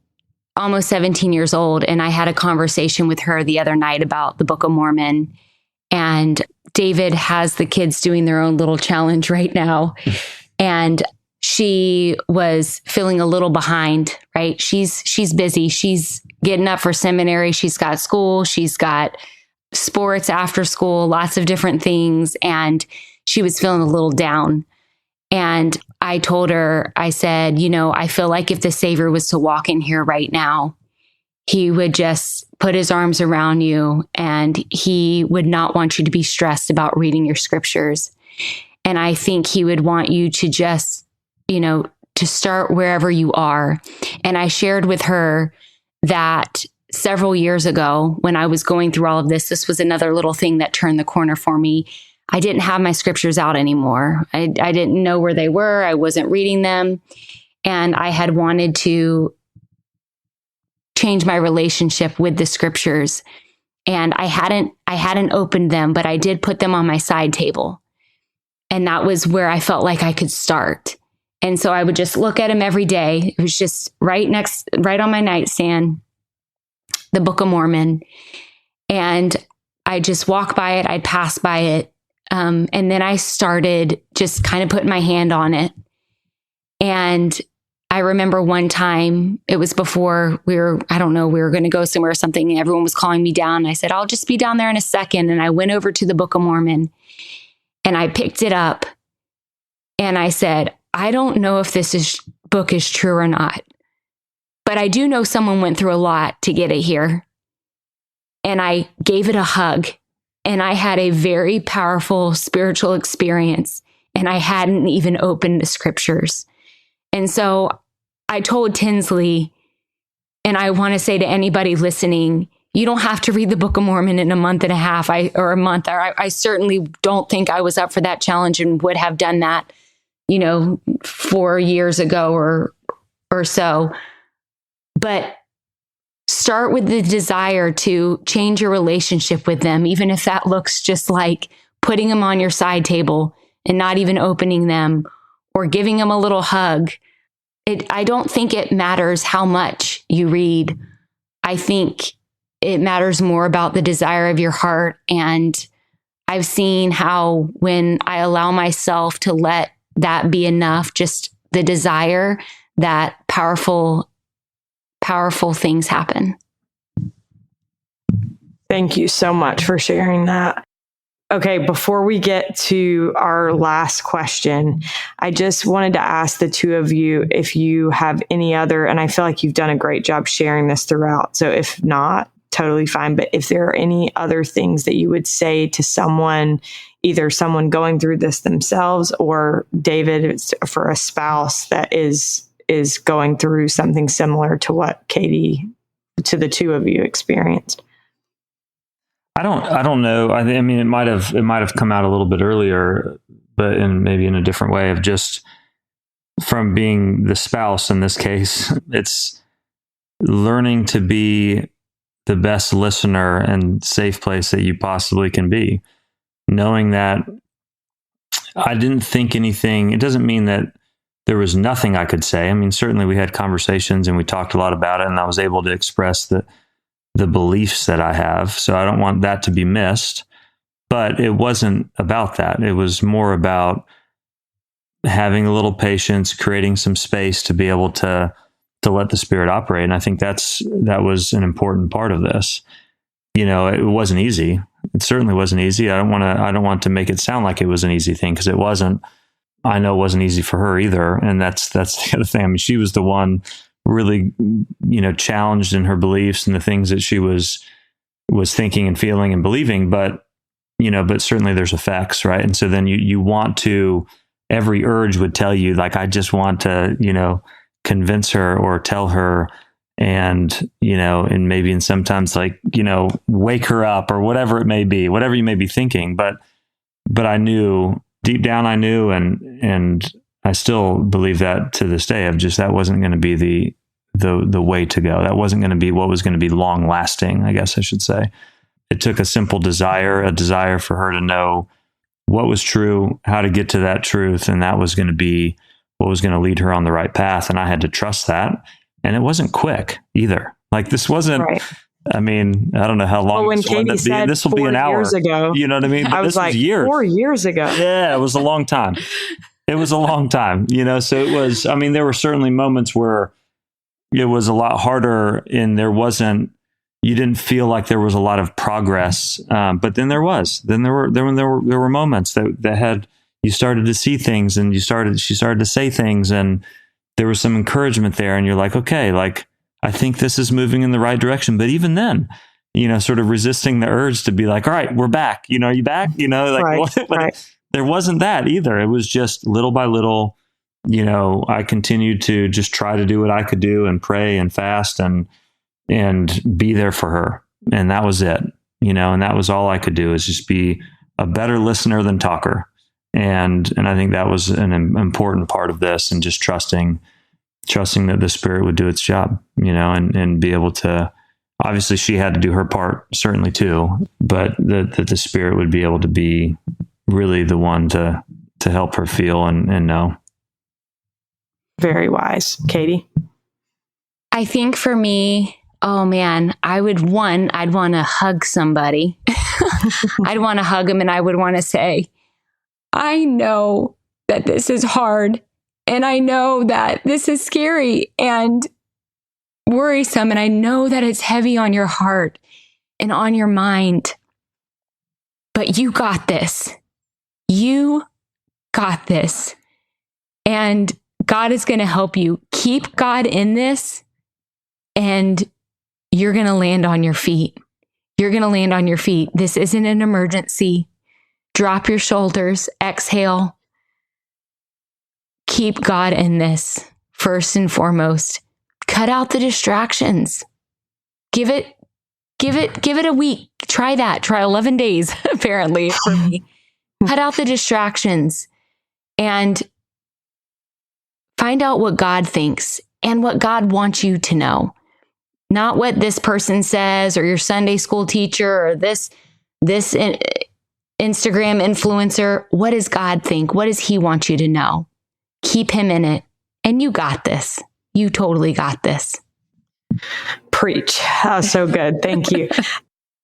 almost 17 years old. And I had a conversation with her the other night about the Book of Mormon. And David has the kids doing their own little challenge right now. And she was feeling a little behind, right? She's busy. She's getting up for seminary. She's got school. She's got sports after school, lots of different things. And she was feeling a little down. And I told her, I said, I feel like if the Savior was to walk in here right now, he would just put his arms around you and he would not want you to be stressed about reading your scriptures. And I think he would want you to just, to start wherever you are. And I shared with her that several years ago, when I was going through all of this was another little thing that turned the corner for me. I didn't have my scriptures out anymore. I didn't know where they were. I wasn't reading them. And I had wanted to change my relationship with the scriptures. And I hadn't opened them, but I did put them on my side table. And that was where I felt like I could start. And so I would just look at them every day. It was just right on my nightstand, the Book of Mormon. And I'd just walk by it. I'd pass by it. And then I started just kind of putting my hand on it. And I remember one time, it was before we were going to go somewhere or something. And everyone was calling me down. And I said, I'll just be down there in a second. And I went over to the Book of Mormon and I picked it up and I said, I don't know if this book is true or not, but I do know someone went through a lot to get it here. And I gave it a hug. And I had a very powerful spiritual experience, and I hadn't even opened the scriptures. And so I told Tinsley, and I want to say to anybody listening, you don't have to read the Book of Mormon in a month and a half or a month. I certainly don't think I was up for that challenge and would have done that, 4 years ago or so. But start with the desire to change your relationship with them, even if that looks just like putting them on your side table and not even opening them or giving them a little hug. I don't think it matters how much you read. I think it matters more about the desire of your heart. And I've seen how when I allow myself to let that be enough, just the desire, that powerful things happen.
Thank you so much for sharing that. Okay, before we get to our last question, I just wanted to ask the two of you if you have any other, and I feel like you've done a great job sharing this throughout. So if not, totally fine. But if there are any other things that you would say to someone, either someone going through this themselves or David, it's for a spouse that is going through something similar to what Catie, to the two of you experienced.
I don't know. I mean, it might have come out a little bit earlier, but maybe in a different way of just from being the spouse in this case, it's learning to be the best listener and safe place that you possibly can be. Knowing that I didn't think anything, it doesn't mean that there was nothing I could say. I mean, certainly we had conversations and we talked a lot about it, and I was able to express the beliefs that I have. So I don't want that to be missed. But it wasn't about that. It was more about having a little patience, creating some space to be able to let the Spirit operate. And I think that was an important part of this. It wasn't easy. It certainly wasn't easy. I don't want to make it sound like it was an easy thing, because it wasn't. I know it wasn't easy for her either. And that's the other thing. I mean, she was the one really, challenged in her beliefs and the things that she was thinking and feeling and believing. But certainly there's effects, right? And so then you want to, every urge would tell you, like, I just want to, convince her or tell her, and, and maybe, and sometimes like, wake her up or whatever it may be, whatever you may be thinking. But I knew deep down, and I still believe that to this day, of just, that wasn't going to be the way to go. That wasn't going to be what was going to be long lasting, I guess I should say. It took a simple desire for her to know what was true, how to get to that truth. And that was going to be what was going to lead her on the right path. And I had to trust that. And it wasn't quick either. Like, this wasn't, right. I mean, I don't know how long
when Catie said
this will be an hour.
Years ago,
you know what I mean? But
I was like,
years.
4 years ago.
Yeah, it was a long time. It was a long time, so it was, I mean, there were certainly moments where it was a lot harder, and you didn't feel like there was a lot of progress. But then there were moments that had, you started to see things, and she started to say things, and there was some encouragement there, and you're like, okay, like, I think this is moving in the right direction. But even then, sort of resisting the urge to be like, all right, we're back. Are you back? Like,
right,
what?
Right.
There wasn't that either. It was just little by little, I continued to just try to do what I could do and pray and fast and be there for her. And that was it, and that was all I could do, is just be a better listener than talker. And I think that was an important part of this, and just trusting that the Spirit would do its job, and be able to, obviously she had to do her part certainly too, but that the Spirit would be able to be really the one to help her feel and know.
Very wise. Catie?
I think for me, oh man, I'd want to hug somebody. I'd want to hug them, and I would want to say, I know that this is hard, and I know that this is scary and worrisome, and I know that it's heavy on your heart and on your mind, but you got this. You got this. And God is going to help you. Keep God in this, and you're going to land on your feet. You're going to land on your feet. This isn't an emergency. Drop your shoulders, exhale. Keep God in this first and foremost. Cut out the distractions. Give it a week. Try that. Try 11 days, apparently, for me. Cut out the distractions and find out what God thinks and what God wants you to know. Not what this person says, or your Sunday school teacher, or this Instagram influencer. What does God think? What does He want you to know? Keep Him in it. And you got this. You totally got this.
Preach. Oh, so good. Thank you.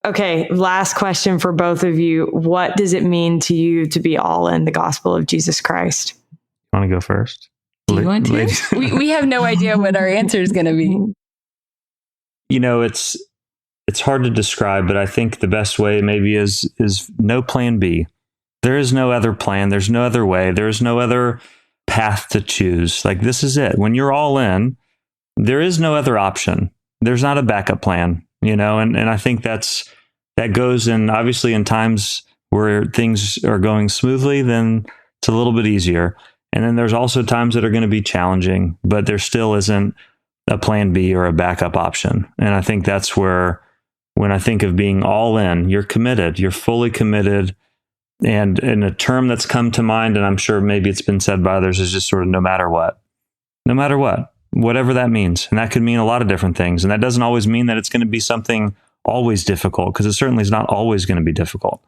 Okay, last question for both of you. What does it mean to you to be all in the gospel of Jesus Christ?
Want to go first?
Do you want to? we have no idea what our answer is going to be.
It's hard to describe, but I think the best way maybe is no plan B. There is no other plan. There's no other way. There's no other path to choose. Like, this is it. When you're all in, there is no other option. There's not a backup plan, and I think that goes in, obviously, in times where things are going smoothly, then it's a little bit easier. And then there's also times that are going to be challenging, but there still isn't a plan B or a backup option. And I think that's where, when I think of being all in, you're committed, you're fully committed. And in a term that's come to mind, and I'm sure maybe it's been said by others, is just sort of no matter what, whatever that means. And that could mean a lot of different things. And that doesn't always mean that it's going to be something always difficult, because it certainly is not always going to be difficult.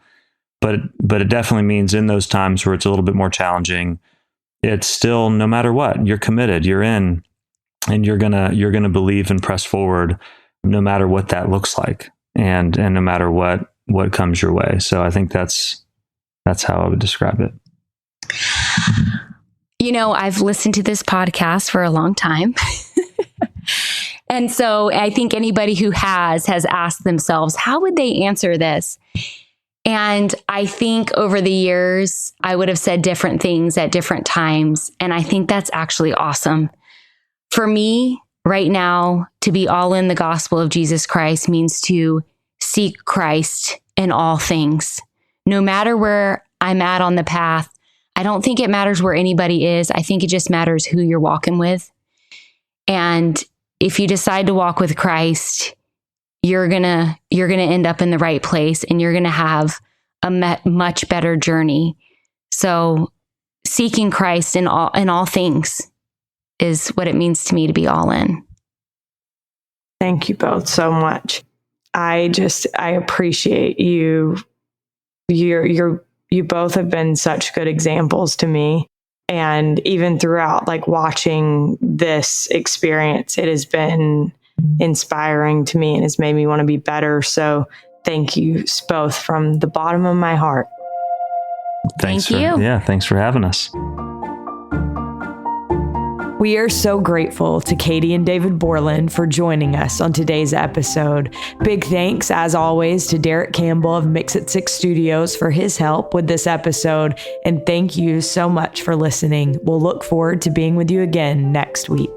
But it definitely means in those times where it's a little bit more challenging, it's still, no matter what, you're committed, you're in, and you're gonna believe and press forward, no matter what that looks like, and no matter what comes your way. So I think that's how I would describe it.
I've listened to this podcast for a long time. And so I think anybody who has asked themselves, how would they answer this? And I think over the years, I would have said different things at different times. And I think that's actually awesome. For me, right now, to be all in the gospel of Jesus Christ means to seek Christ in all things. No matter where I'm at on the path, I don't think it matters where anybody is. I think it just matters who you're walking with. And if you decide to walk with Christ, you're gonna end up in the right place, and you're gonna have a much better journey. So seeking Christ in all things is what it means to me to be all in.
Thank you both so much. I appreciate you. You both have been such good examples to me. And even throughout, like, watching this experience, it has been inspiring to me and has made me want to be better. So thank you both from the bottom of my heart.
Thanks for having us.
We are so grateful to Catie and David Borland for joining us on today's episode. Big thanks, as always, to Derek Campbell of Mix It 6 Studios for his help with this episode. And thank you so much for listening. We'll look forward to being with you again next week.